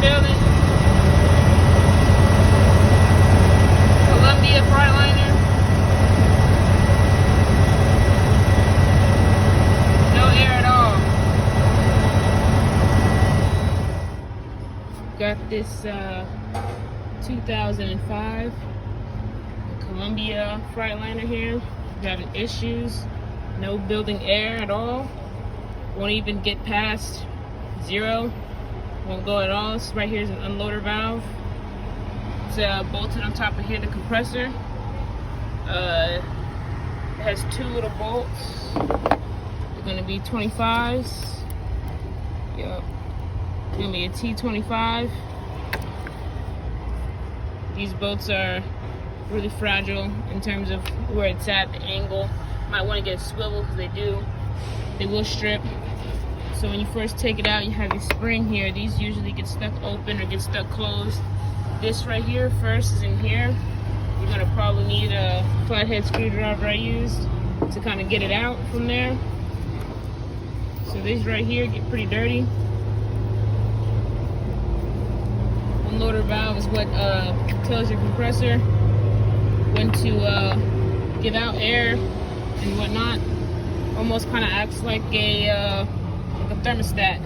building. Columbia Freightliner. No air at all. Got this 2005 Columbia Freightliner here. Having issues. No building air at all. Won't even get past 0. Won't go at all. This right here is an unloader valve. It's bolted on top of here, the compressor. It has 2 little bolts. They're gonna be 25s. Yep. It's gonna be a T25. These bolts are really fragile in terms of where it's at, the angle. Might want to get a swivel because they will strip. So when you first take it out, you have your spring here. These usually get stuck open or get stuck closed. This right here first is in here. You're gonna probably need a flathead screwdriver I used to kind of get it out from there. So these right here get pretty dirty. Unloader valve is what tells your compressor when to give out air and whatnot. Almost kind of acts like a thermostat.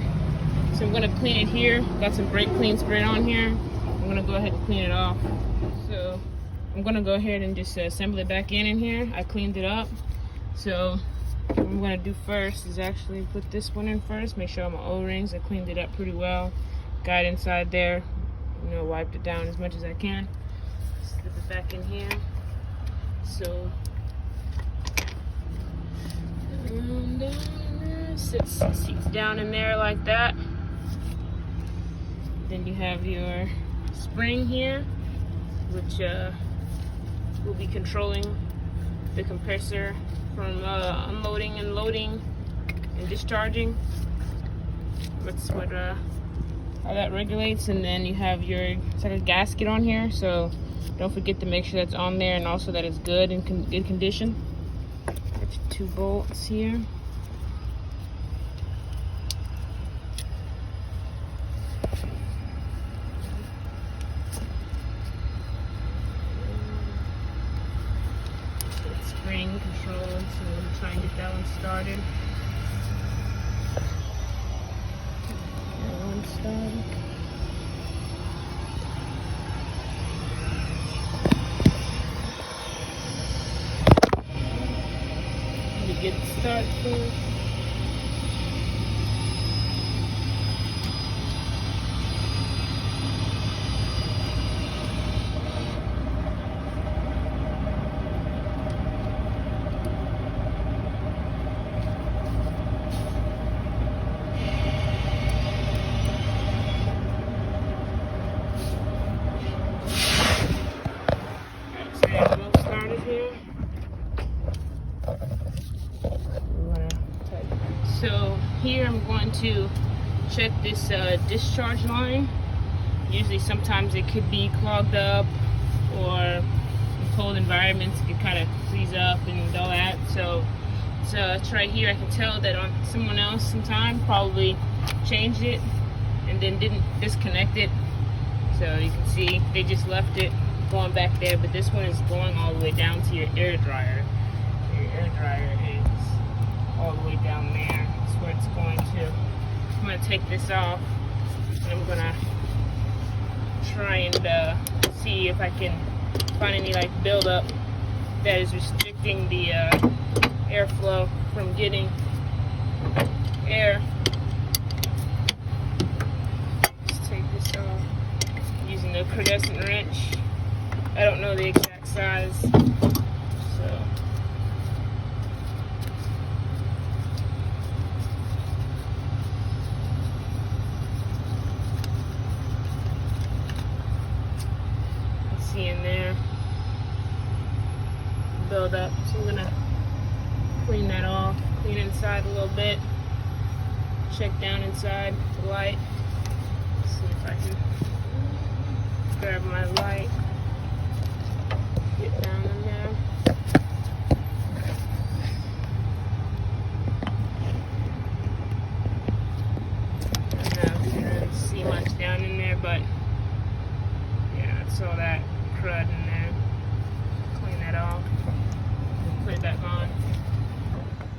So I'm gonna clean it here. Got some brake clean sprayed on here. I'm gonna go ahead and clean it off. So I'm gonna go ahead and just assemble it back in here. I cleaned it up. So what I'm gonna do first is actually put this one in first. Make sure all my O-rings. I cleaned it up pretty well. Got it inside there. You know, wiped it down as much as I can. Slip it back in here. So seats down in there like that. Then you have your spring here, which will be controlling the compressor from unloading and loading and discharging. That's what how that regulates. And then you have your, it's like a gasket on here, so don't forget to make sure that's on there and also that it's good in good condition. Got your 2 bolts here. Spring control, so we'll try and get that one started. That one started. Let me get it started first. So here I'm going to check this discharge line. Usually sometimes it could be clogged up, or in cold environments it could kind of freeze up and all that. So it's right here. I can tell that on someone else sometime probably changed it and then didn't disconnect it. So you can see they just left it going back there, but this one is going all the way down to your air dryer. Your air dryer is all the way down there. That's where it's going to. I'm going to take this off and I'm going to try and see if I can find any like buildup that is restricting the airflow from getting air. Let's take this off using a crescent wrench. I don't know the exact size, so let's see in there build up. So I'm gonna clean that off, clean inside a little bit, check down inside the light, see if I can grab my light. Get down in there. I don't know if you can really see much down in there, but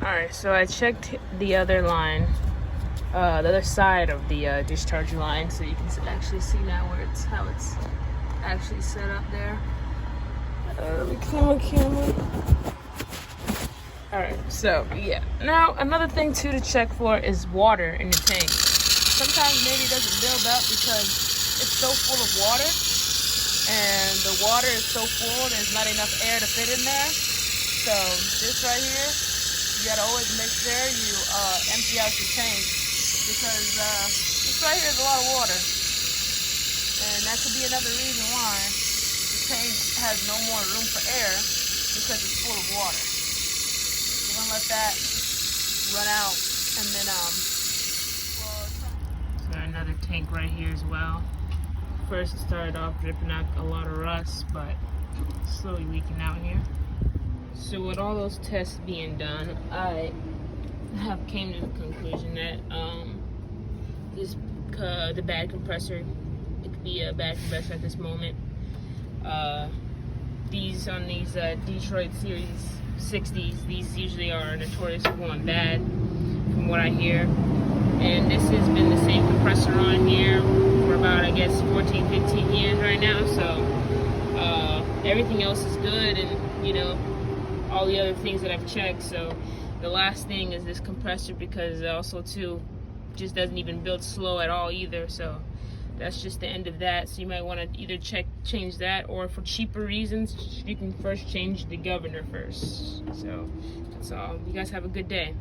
Alright, so I checked the other line, the other side of the discharge line, so you can actually see now where how it's actually set up there. Camera. Alright, so yeah. Now another thing too to check for is water in the tank. Sometimes maybe it doesn't build up because it's so full of water, and the water is so full there's not enough air to fit in there. So this right here, you gotta always make sure you empty out your tank, because this right here is a lot of water, and that could be another reason why the tank has no more room for air, because it's full of water. You're gonna let that run out, and then so another tank right here as well. First it started off dripping out a lot of rust, but slowly leaking out here. So with all those tests being done, I have came to the conclusion that the bad compressor, it could be a bad compressor at this moment. These Detroit Series 60s, these usually are notorious for going bad, from what I hear. And this has been the same compressor on here for about, I guess, 14, 15 years right now. So everything else is good, and you know, all the other things that I've checked. So the last thing is this compressor, because also too just doesn't even build slow at all either. So that's just the end of that. So you might want to either change that, or for cheaper reasons you can first change the governor first. So that's all. You guys have a good day.